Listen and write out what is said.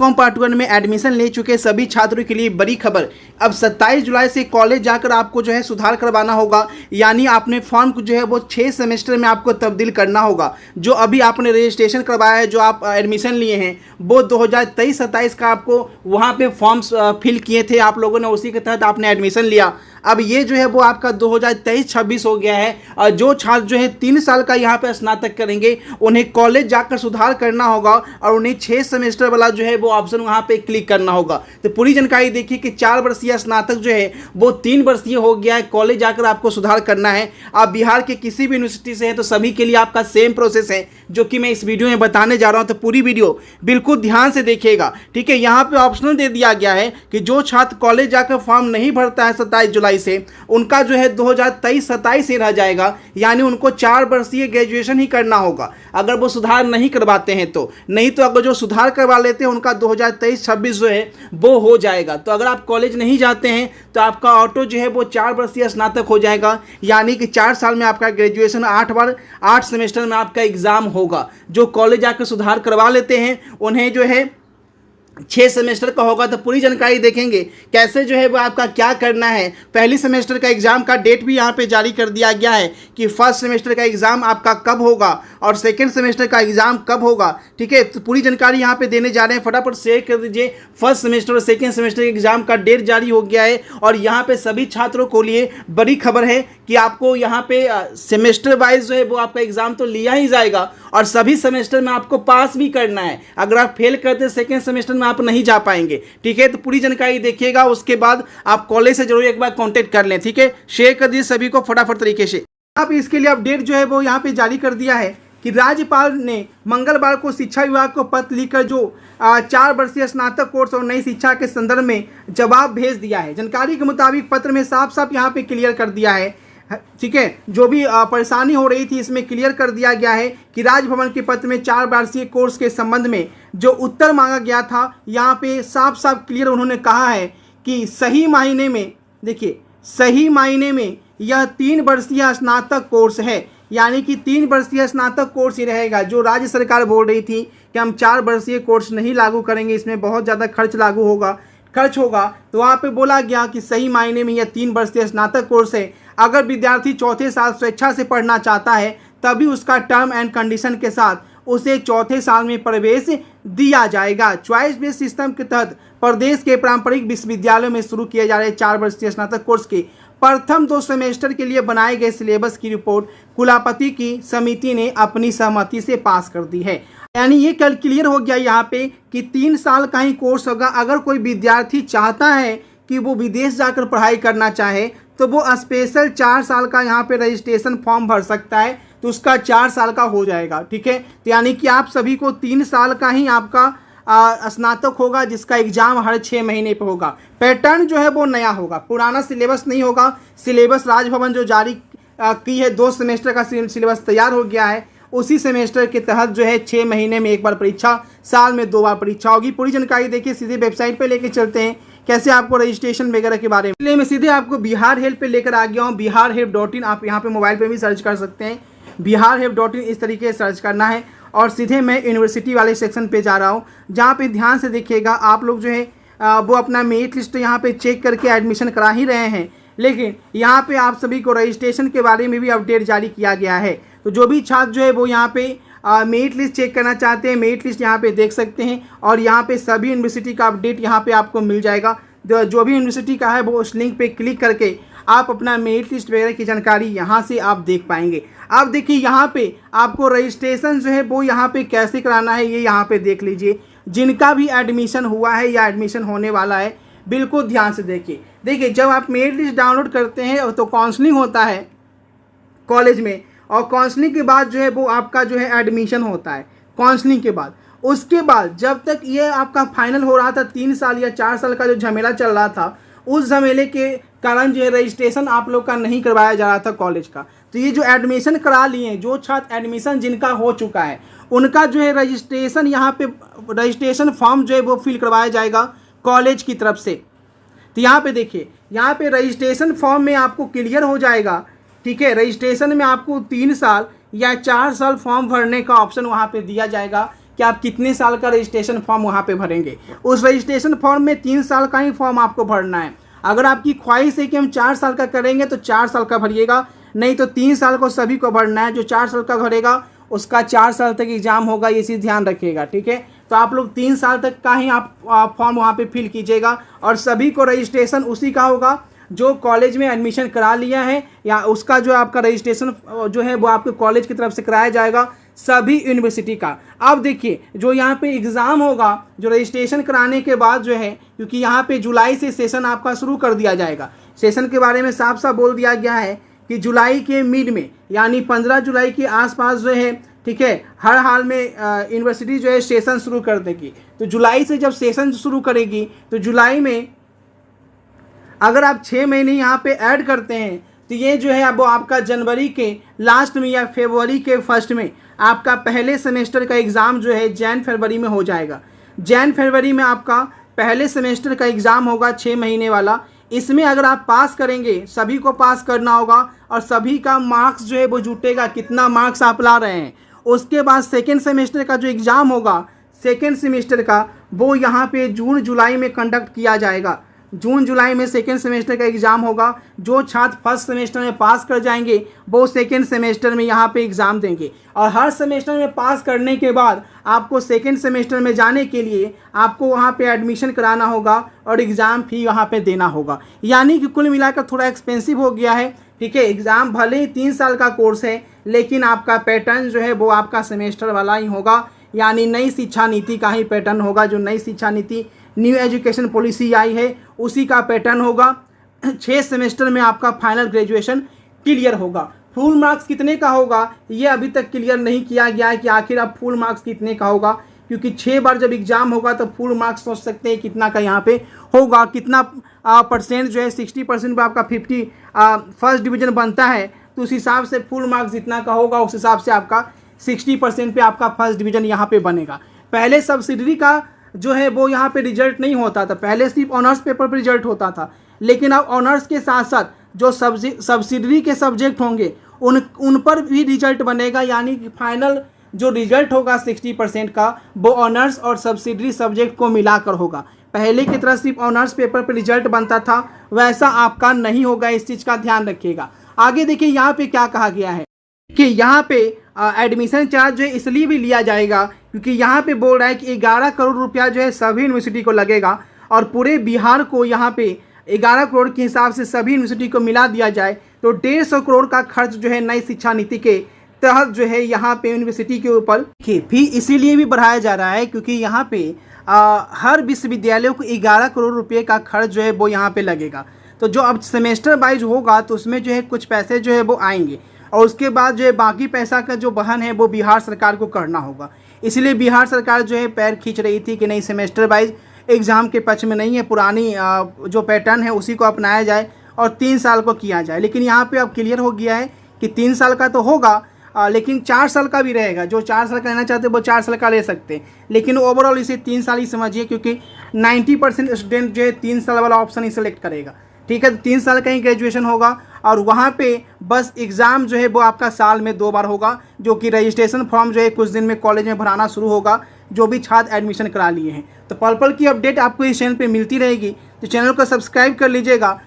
BCom part 1 में admission ले चुके सभी छात्रों के लिए बड़ी खबर। अब 27 जुलाई से कॉलेज जाकर आपको जो है सुधार करवाना होगा, यानी आपने फॉर्म को जो है वो 6 सेमेस्टर में आपको तब्दील करना होगा। जो अभी आपने रजिस्ट्रेशन करवाया है, जो आप एडमिशन लिए हैं, वो 2023-27 का आपको वहाँ पे फॉर्म्स फिल किए थे आप लोगों ने, उसी के तहत आपने एडमिशन लिया। अब ये जो है वो आपका 2023-26 हो गया है। और जो छात्र जो है 3 साल का यहाँ पे स्नातक करेंगे उन्हें कॉलेज जाकर सुधार करना होगा और उन्हें 6 सेमेस्टर वाला जो है वो ऑप्शन वहाँ पे क्लिक करना होगा। तो पूरी जानकारी देखिए कि 4 वर्षीय स्नातक जो है वो 3 वर्षीय हो गया है, कॉलेज जाकर आपको सुधार करना है। आप बिहार के किसी भी यूनिवर्सिटी से हैं तो सभी के लिए आपका सेम प्रोसेस है जो कि मैं इस वीडियो में बताने जा रहा हूँ। तो पूरी वीडियो बिल्कुल ध्यान से देखिएगा, ठीक है। यहाँ पे ऑप्शनल दे दिया गया है कि जो छात्र कॉलेज जाकर फॉर्म नहीं भरता है 27 जुलाई से, उनका जो है 2023-27 ही रह जाएगा, यानी उनको 4 वर्षीय ग्रेजुएशन ही करना होगा अगर वो सुधार नहीं करवाते हैं तो। नहीं तो अगर जो सुधार करवा लेते हैं उनका 2023-26 जो है वो हो जाएगा। तो अगर आप कॉलेज नहीं जाते हैं तो आपका ऑटो जो है वो 4 वर्षीय स्नातक हो जाएगा, यानी कि 4 साल में आपका ग्रेजुएशन 8 सेमेस्टर में आपका एग्जाम होगा। जो कॉलेज जाकर सुधार करवा लेते हैं उन्हें जो है 6 सेमेस्टर का होगा। तो पूरी जानकारी देखेंगे कैसे जो है वो आपका क्या करना है। पहली सेमेस्टर का एग्जाम का डेट भी यहाँ पे जारी कर दिया गया है कि फर्स्ट सेमेस्टर का एग्जाम आपका कब होगा और सेकंड सेमेस्टर का एग्जाम कब होगा, ठीक है। तो पूरी जानकारी यहाँ पे देने जा रहे हैं, फटाफट शेयर कर दीजिए। फर्स्ट सेमेस्टर और सेकंड सेमेस्टर के एग्जाम का डेट जारी हो गया है और यहाँ पे सभी छात्रों को लिए बड़ी खबर है कि आपको यहाँ पे सेमेस्टर वाइज जो है वो आपका एग्जाम तो लिया ही जाएगा और सभी सेमेस्टर में आपको पास भी करना है। अगर आप फेल करते सेकेंड सेमेस्टर में आप नहीं जा पाएंगे, ठीक है। तो पूरी जानकारी देखिएगा, उसके बाद आप कॉलेज से जरूर एक बार कांटेक्ट कर लें, ठीक है। शेयर कर दीजिए सभी को फटाफट तरीके से। आप इसके लिए अपडेट जो है वो यहाँ पे जारी कर दिया है कि राज्यपाल ने मंगलवार को शिक्षा विभाग को पत्र लिखकर जो 4 वर्षीय स्नातक कोर्स और नई शिक्षा के संदर्भ में जवाब भेज दिया है। जानकारी के मुताबिक पत्र में साफ साफ यहाँ पे क्लियर कर दिया है, ठीक है। जो भी परेशानी हो रही थी इसमें क्लियर कर दिया गया है कि राजभवन के पत्र में 4 वर्षीय कोर्स के संबंध में जो उत्तर मांगा गया था, यहाँ पे साफ साफ क्लियर उन्होंने कहा है कि सही मायने में, देखिए सही मायने में यह 3 वर्षीय स्नातक कोर्स है, यानी कि 3 वर्षीय स्नातक कोर्स ही रहेगा। जो राज्य सरकार बोल रही थी कि हम 4 वर्षीय कोर्स नहीं लागू करेंगे, इसमें बहुत ज़्यादा खर्च होगा, तो वहाँ पे बोला गया कि सही मायने में यह 3 वर्षीय स्नातक कोर्स है। अगर विद्यार्थी चौथे साल स्वेच्छा से पढ़ना चाहता है तभी उसका टर्म एंड कंडीशन के साथ उसे चौथे साल में प्रवेश दिया जाएगा। चॉइस बेस्ड सिस्टम के तहत प्रदेश के पारंपरिक विश्वविद्यालयों में शुरू किए जा रहे 4 वर्षीय स्नातक कोर्स के प्रथम 2 सेमेस्टर के लिए बनाए गए सिलेबस की रिपोर्ट कुलापति की समिति ने अपनी सहमति से पास कर दी है। यानी ये कल क्लियर हो गया यहाँ पे कि 3 साल का ही कोर्स होगा। अगर कोई विद्यार्थी चाहता है कि वो विदेश जाकर पढ़ाई करना चाहे तो वो स्पेशल 4 साल का यहाँ पे रजिस्ट्रेशन फॉर्म भर सकता है, तो उसका 4 साल का हो जाएगा, ठीक है। तो यानी कि आप सभी को 3 साल का ही आपका स्नातक होगा, जिसका एग्जाम हर 6 महीने पे होगा। पैटर्न जो है वो नया होगा, पुराना सिलेबस नहीं होगा। सिलेबस राजभवन जो जारी की है, 2 सेमेस्टर का सिलेबस तैयार हो गया है, उसी सेमेस्टर के तहत जो है 6 महीने में एक बार परीक्षा, साल में 2 बार परीक्षा होगी। पूरी जानकारी देखिए, सीधे वेबसाइट पे लेके चलते हैं कैसे आपको रजिस्ट्रेशन वगैरह के बारे में। इसलिए मैं सीधे आपको बिहार हेल्प पे लेकर आ गया हूँ। biharhelp.in आप यहाँ पे मोबाइल पे भी सर्च कर सकते हैं। biharhelp.in इस तरीके से सर्च करना है और सीधे मैं यूनिवर्सिटी वाले सेक्शन पे जा रहा हूँ, जहाँ पे ध्यान से देखिएगा। आप लोग जो है वो अपना मेरिट लिस्ट यहाँ पे चेक करके एडमिशन करा ही रहे हैं, लेकिन यहाँ पे आप सभी को रजिस्ट्रेशन के बारे में भी अपडेट जारी किया गया है। तो जो भी छात्र जो है वो यहाँ पे मेरिट लिस्ट चेक करना चाहते हैं, मेरिट लिस्ट यहाँ पे देख सकते हैं और यहाँ पे सभी यूनिवर्सिटी का अपडेट यहाँ पे आपको मिल जाएगा। जो भी यूनिवर्सिटी का है वो उस लिंक पे क्लिक करके आप अपना मेरिट लिस्ट वगैरह की जानकारी यहाँ से आप देख पाएंगे। आप देखिए यहाँ पे आपको रजिस्ट्रेशन जो है वो यहाँ पे कैसे कराना है, ये यहाँ पे देख लीजिए। जिनका भी एडमिशन हुआ है या एडमिशन होने वाला है, बिल्कुल ध्यान से देखिए। जब आप मेरिट लिस्ट डाउनलोड करते हैं तो काउंसलिंग होता है कॉलेज में, और काउंसलिंग के बाद जो है वो आपका जो है एडमिशन होता है। काउंसलिंग के बाद उसके बाद जब तक ये आपका फाइनल हो रहा था, 3 साल या 4 साल का जो झमेला चल रहा था, उस झमेले के कारण जो है रजिस्ट्रेशन आप लोग का नहीं करवाया जा रहा था कॉलेज का। तो ये जो एडमिशन करा लिए, जो छात्र एडमिशन जिनका हो चुका है, उनका जो है रजिस्ट्रेशन यहाँ पे रजिस्ट्रेशन फॉर्म जो है वो फिल करवाया जाएगा कॉलेज की तरफ से। तो यहाँ पे देखिए, यहाँ पे रजिस्ट्रेशन फॉर्म में आपको क्लियर हो जाएगा, ठीक है। रजिस्ट्रेशन में आपको 3 साल या 4 साल फॉर्म भरने का ऑप्शन वहाँ पे दिया जाएगा। कि आप कितने साल का रजिस्ट्रेशन फॉर्म वहाँ पे भरेंगे। उस रजिस्ट्रेशन फॉर्म में 3 साल का ही फॉर्म आपको भरना है। अगर आपकी ख्वाहिश है कि हम 4 साल का करेंगे तो 4 साल का भरिएगा, नहीं तो 3 साल को सभी को भरना है। जो 4 साल का भरेगा उसका 4 साल तक एग्जाम होगा, ये चीज़ ध्यान रखिएगा, ठीक है। तो आप लोग 3 साल तक का ही आप फॉर्म वहाँ पे फिल कीजिएगा और सभी को रजिस्ट्रेशन उसी का होगा जो कॉलेज में एडमिशन करा लिया है, या उसका जो आपका रजिस्ट्रेशन जो है वो आपके कॉलेज की तरफ से कराया जाएगा, सभी यूनिवर्सिटी का। अब देखिए जो यहाँ पे एग्ज़ाम होगा, जो रजिस्ट्रेशन कराने के बाद जो है, क्योंकि यहाँ पे जुलाई से सेशन आपका शुरू कर दिया जाएगा। सेशन के बारे में साफ साफ बोल दिया गया है कि जुलाई के मिड में यानी 15 जुलाई के आसपास जो है, ठीक है, हर हाल में यूनिवर्सिटी जो है सेशन शुरू कर देगी। तो जुलाई से जब सेशन शुरू करेगी तो जुलाई में अगर आप 6 महीने यहाँ पे ऐड करते हैं तो ये जो है अब वो आपका जनवरी के लास्ट में या फरवरी के फर्स्ट में आपका पहले सेमेस्टर का एग्ज़ाम जो है जैन फरवरी में हो जाएगा। जैन फरवरी में आपका पहले सेमेस्टर का एग्ज़ाम होगा 6 महीने वाला। इसमें अगर आप पास करेंगे, सभी को पास करना होगा और सभी का मार्क्स जो है वो जुटेगा, कितना मार्क्स आप ला रहे हैं। उसके बाद सेकेंड सेमेस्टर का जो एग्ज़ाम होगा, सेकेंड सेमेस्टर का, वो यहाँ पे जून जुलाई में कंडक्ट किया जाएगा। जून जुलाई में सेकेंड सेमेस्टर का एग्ज़ाम होगा। जो छात्र फर्स्ट सेमेस्टर में पास कर जाएंगे वो सेकेंड सेमेस्टर में यहाँ पे एग्ज़ाम देंगे, और हर सेमेस्टर में पास करने के बाद आपको सेकेंड सेमेस्टर में जाने के लिए आपको वहाँ पे एडमिशन कराना होगा और एग्ज़ाम फी वहाँ पे देना होगा। यानी कि कुल मिलाकर थोड़ा एक्सपेंसिव हो गया है, ठीक है। एग्ज़ाम भले ही 3 साल का कोर्स है, लेकिन आपका पैटर्न जो है वो आपका सेमेस्टर वाला ही होगा, यानी नई शिक्षा नीति का ही पैटर्न होगा। जो नई शिक्षा नीति, न्यू एजुकेशन पॉलिसी आई है, उसी का पैटर्न होगा। 6 सेमेस्टर में आपका फाइनल ग्रेजुएशन क्लियर होगा। फुल मार्क्स कितने का होगा ये अभी तक क्लियर नहीं किया गया है कि आखिर अब फुल मार्क्स कितने का होगा, क्योंकि 6 बार जब एग्ज़ाम होगा तो फुल मार्क्स सोच सकते हैं कितना का यहाँ पे होगा। कितना परसेंट जो है 60% पर आपका 50 फर्स्ट डिवीज़न बनता है, तो उस हिसाब से फुल मार्क्स जितना का होगा उस हिसाब से आपका 60% पे आपका फर्स्ट डिवीज़न यहाँ पे बनेगा। पहले सब्सिडरी का जो है वो यहाँ पे रिजल्ट नहीं होता था, पहले सिर्फ ऑनर्स पेपर पर रिजल्ट होता था। लेकिन अब ऑनर्स के साथ साथ जो सब्सिडरी के सब्जेक्ट होंगे उन पर भी रिजल्ट बनेगा, यानी कि फाइनल जो रिजल्ट होगा 60% का वो ऑनर्स और सब्सिडरी सब्जेक्ट को मिलाकर होगा। पहले की तरह सिर्फ ऑनर्स पेपर पर रिजल्ट बनता था, वैसा आपका नहीं होगा। इस चीज़ का ध्यान रखिएगा। आगे देखिए यहाँ पे क्या कहा गया है कि यहाँ पे एडमिशन चार्ज जो है इसलिए भी लिया जाएगा क्योंकि यहाँ पे बोल रहा है कि 11 करोड़ रुपया जो है सभी यूनिवर्सिटी को लगेगा, और पूरे बिहार को यहाँ पे 11 करोड़ के हिसाब से सभी यूनिवर्सिटी को मिला दिया जाए तो 150 करोड़ का खर्च जो है नई शिक्षा नीति के तहत जो है यहाँ पे यूनिवर्सिटी के ऊपर फी इसीलिए भी बढ़ाया जा रहा है क्योंकि यहाँ पे हर विश्वविद्यालयों को 11 करोड़ रुपये का खर्च जो है वो यहाँ पे लगेगा। तो जो अब सेमेस्टर वाइज होगा तो उसमें जो है कुछ पैसे जो है वो आएंगे, और उसके बाद जो है बाकी पैसा का जो वहन है वो बिहार सरकार को करना होगा। इसलिए बिहार सरकार जो है पैर खींच रही थी कि नहीं, सेमेस्टर वाइज एग्ज़ाम के पक्ष में नहीं है, पुरानी जो पैटर्न है उसी को अपनाया जाए और 3 साल को किया जाए। लेकिन यहाँ पे अब क्लियर हो गया है कि 3 साल का तो होगा, लेकिन 4 साल का भी रहेगा। जो 4 साल का लेना चाहते हैं वो 4 साल का ले सकते हैं, लेकिन ओवरऑल इसे 3 साल ही समझिए, क्योंकि 90% स्टूडेंट जो है 3 साल वाला ऑप्शन ही सेलेक्ट करेगा। ठीक है, तो 3 साल का ही ग्रेजुएशन होगा, और वहाँ पे बस एग्ज़ाम जो है वो आपका साल में 2 बार होगा, जो कि रजिस्ट्रेशन फॉर्म जो है कुछ दिन में कॉलेज में भराना शुरू होगा, जो भी छात्र एडमिशन करा लिए हैं। तो पल पल की अपडेट आपको इस चैनल पे मिलती रहेगी, तो चैनल को सब्सक्राइब कर लीजिएगा।